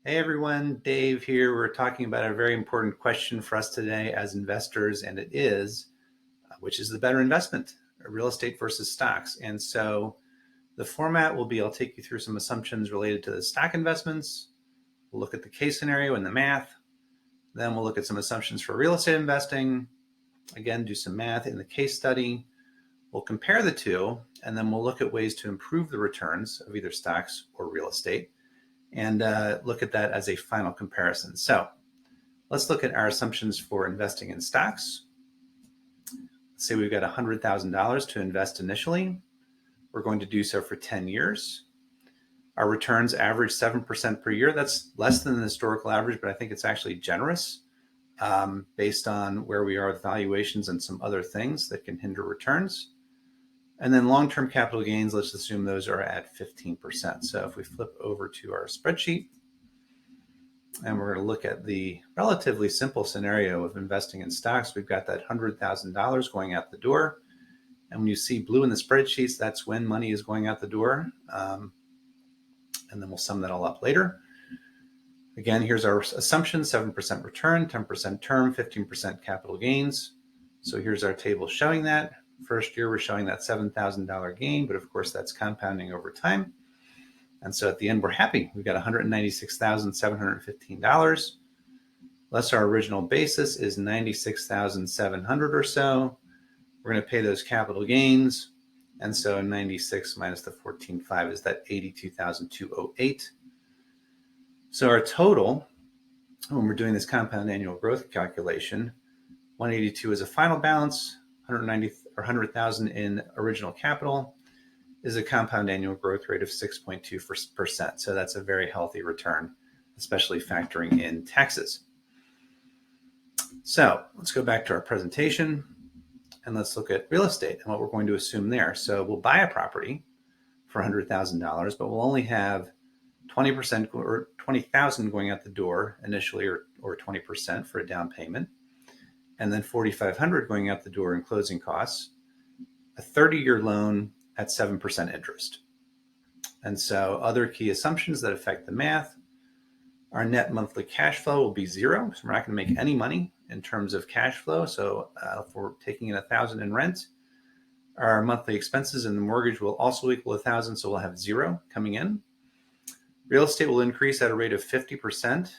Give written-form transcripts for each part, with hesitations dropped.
Hey everyone, Dave here. We're talking about a very important question for us today as investors, and it is, which is the better investment, real estate versus stocks? And so the format will be, I'll take you through some assumptions related to the stock investments. We'll look at the case scenario and the math. Then we'll look at some assumptions for real estate investing. Again, do some math in the case study. We'll compare the two, and then we'll look at ways to improve the returns of either stocks or real estate, and look at that as a final comparison. So let's look at our assumptions for investing in stocks. Let's say we've got $100,000 to invest initially. We're going to do so for 10 years. Our returns average 7% per year. That's less than the historical average, but I think it's actually generous based on where we are with valuations and some other things that can hinder returns. And then long-term capital gains, let's assume those are at 15%. So if we flip over to our spreadsheet, and we're going to look at the relatively simple scenario of investing in stocks, we've got that $100,000 going out the door. And when you see blue in the spreadsheets, that's when money is going out the door. And then we'll sum that all up later. Again, here's our assumption: 7% return, 10% term, 15% capital gains. So here's our table showing that. First year, we're showing that $7,000 gain, but of course that's compounding over time. And so at the end, we're happy. We've got $196,715. Less our original basis is $96,700 or so. We're going to pay those capital gains. And so 96 minus the 14.5 is that $82,208. So our total, when we're doing this compound annual growth calculation, 182 is a final balance, 100,000 in original capital is a compound annual growth rate of 6.2%. So that's a very healthy return, especially factoring in taxes. So let's go back to our presentation and let's look at real estate and what we're going to assume there. So we'll buy a property for $100,000, but we'll only have 20% or 20,000 going out the door initially, or 20% for a down payment, and then 4,500 going out the door in closing costs, a 30-year loan at 7% interest. And so other key assumptions that affect the math: our net monthly cash flow will be zero, so we're not going to make any money in terms of cash flow. So if we're taking in $1,000 in rent, our monthly expenses in the mortgage will also equal $1,000, so we'll have zero coming in. Real estate will increase at a rate of 50%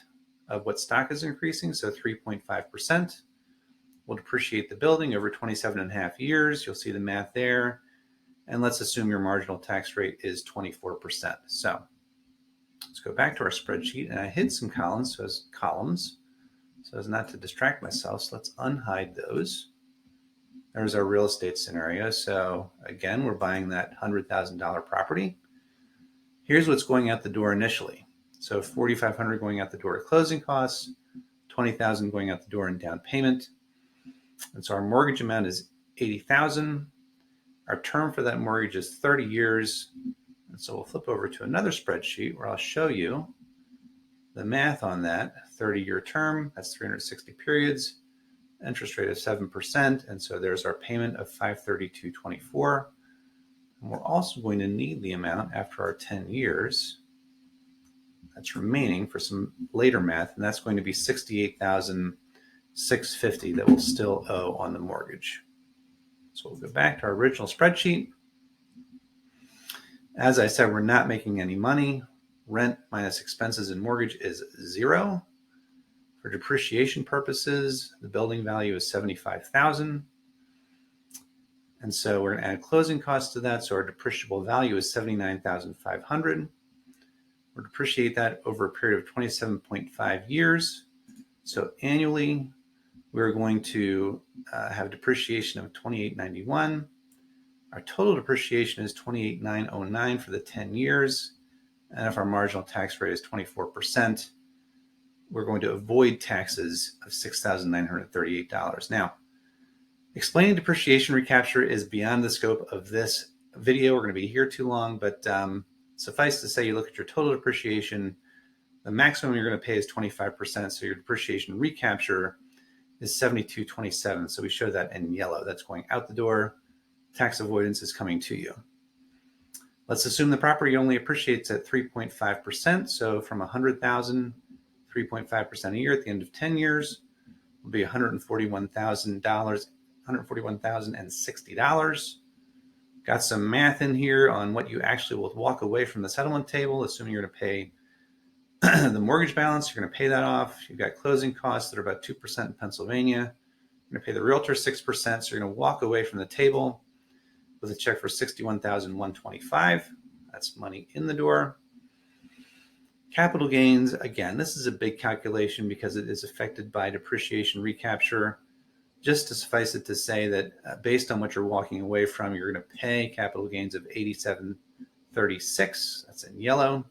of what stock is increasing, so 3.5%. We'll depreciate the building over 27 and a half years. You'll see the math there. And let's assume your marginal tax rate is 24%. So let's go back to our spreadsheet, and I hid some columns so as not to distract myself. So let's unhide those. There's our real estate scenario. So again, we're buying that $100,000 property. Here's what's going out the door initially. So 4,500 going out the door at closing costs, 20,000 going out the door in down payment. And so our mortgage amount is 80,000. Our term for that mortgage is 30 years. And so we'll flip over to another spreadsheet where I'll show you the math on that 30-year term. That's 360 periods, interest rate of 7%. And so there's our payment of $532.24. And we're also going to need the amount after our 10 years that's remaining for some later math, and that's going to be $68,650 that we'll still owe on the mortgage. So we'll go back to our original spreadsheet. As I said, we're not making any money. Rent minus expenses and mortgage is zero. For depreciation purposes, the building value is $75,000. And so we're going to add closing costs to that. So our depreciable value is $79,500. We'll depreciate that over a period of 27.5 years. So annually, we're going to have depreciation of $28,991. Our total depreciation is $28,909 for the 10 years. And if our marginal tax rate is 24%, we're going to avoid taxes of $6,938. Now, explaining depreciation recapture is beyond the scope of this video. We're going to be here too long, but suffice to say, you look at your total depreciation, the maximum you're going to pay is 25%. So your depreciation recapture is $72.27. So we show that in yellow. That's going out the door. Tax avoidance is coming to you. Let's assume the property only appreciates at 3.5%. So from 100,000, 3.5% a year at the end of 10 years will be $141,000, $141,060. Got some math in here on what you actually will walk away from the settlement table, assuming you're going to pay the mortgage balance. You're going to pay that off. You've got closing costs that are about 2% in Pennsylvania. You're going to pay the realtor 6%. So you're going to walk away from the table with a check for $61,125. That's money in the door. Capital gains, again, this is a big calculation because it is affected by depreciation recapture. Just to suffice it to say that based on what you're walking away from, you're going to pay capital gains of $87.36. That's in yellow.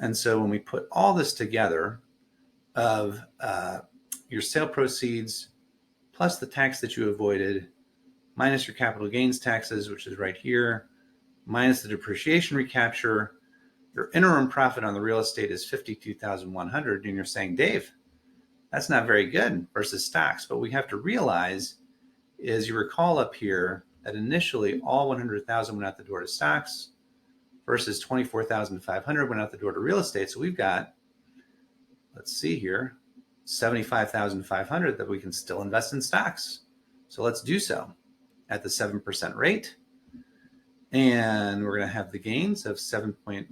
And so when we put all this together of your sale proceeds plus the tax that you avoided, minus your capital gains taxes, which is right here, minus the depreciation recapture, your interim profit on the real estate is $52,100. And you're saying, Dave, that's not very good versus stocks. But we have to realize is you recall up here that initially all 100,000 went out the door to stocks versus 24,500 went out the door to real estate. So we've got, let's see here, 75,500 that we can still invest in stocks. So let's do so at the 7% rate. And we're going to have the gains of 7%. We're going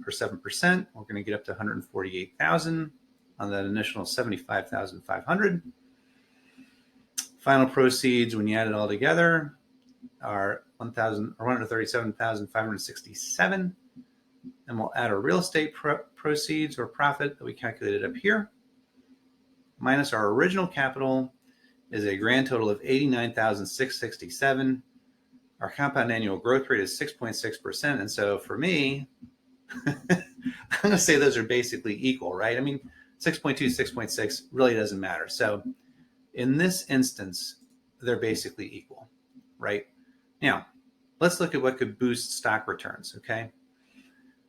to get up to 148,000 on that initial 75,500. Final proceeds, when you add it all together, are 137,567. And we'll add our real estate proceeds or profit that we calculated up here, minus our original capital, is a grand total of 89,667. Our compound annual growth rate is 6.6%. And so for me, I'm going to say those are basically equal, right? I mean, 6.2, 6.6 really doesn't matter. So in this instance, they're basically equal, right? Now, let's look at what could boost stock returns, okay?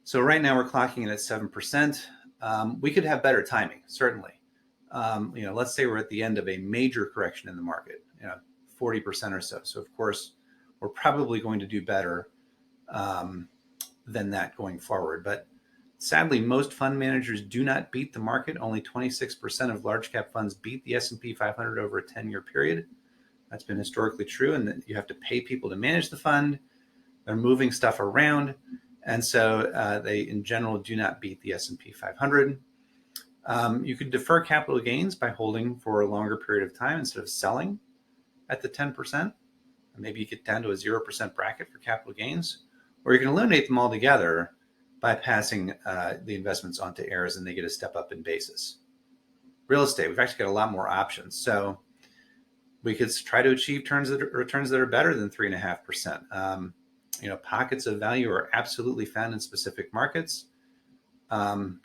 So right now we're clocking it at 7%. We could have better timing, certainly. Let's say we're at the end of a major correction in the market, 40% or so. So of course, we're probably going to do better than that going forward. But sadly, most fund managers do not beat the market. Only 26% of large cap funds beat the S&P 500 over a 10-year period. That's been historically true, and that you have to pay people to manage the fund. They're moving stuff around, and so they, in general, do not beat the S&P 500. You could defer capital gains by holding for a longer period of time instead of selling at the 10%. Maybe you get down to a 0% bracket for capital gains, or you can eliminate them altogether by passing the investments onto heirs and they get a step up in basis. Real estate, we've actually got a lot more options. So we could try to achieve returns that are better than 3.5%. Pockets of value are absolutely found in specific markets.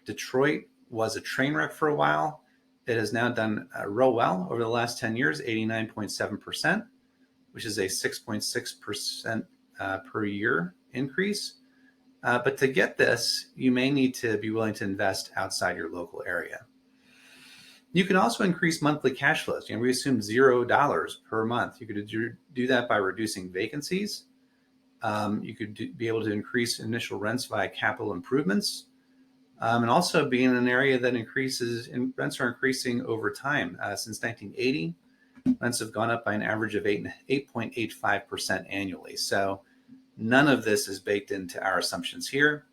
Detroit was a train wreck for a while. It has now done real well over the last 10 years, 89.7%. Which is a 6.6% per year increase. But to get this, you may need to be willing to invest outside your local area. You can also increase monthly cash flows. We assume $0 per month. You could do that by reducing vacancies. You could be able to increase initial rents via capital improvements. And also be in an area that rents are increasing over time. Since 1980, rents have gone up by an average of 8.85% annually. So none of this is baked into our assumptions here.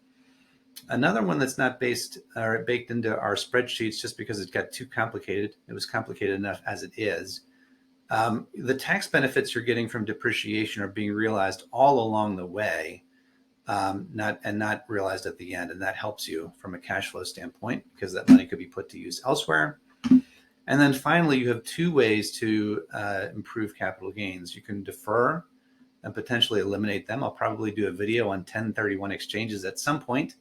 Another one that's not baked into our spreadsheets just because it got too complicated. It was complicated enough as it is. The tax benefits you're getting from depreciation are being realized all along the way, not realized at the end. And that helps you from a cash flow standpoint because that money could be put to use elsewhere. And then finally, you have two ways to improve capital gains. You can defer and potentially eliminate them. I'll probably do a video on 1031 exchanges at some point.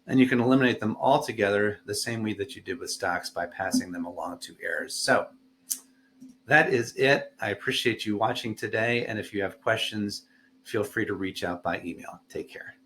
And you can eliminate them altogether the same way that you did with stocks by passing them along to heirs. So that is it. I appreciate you watching today. And if you have questions, feel free to reach out by email. Take care.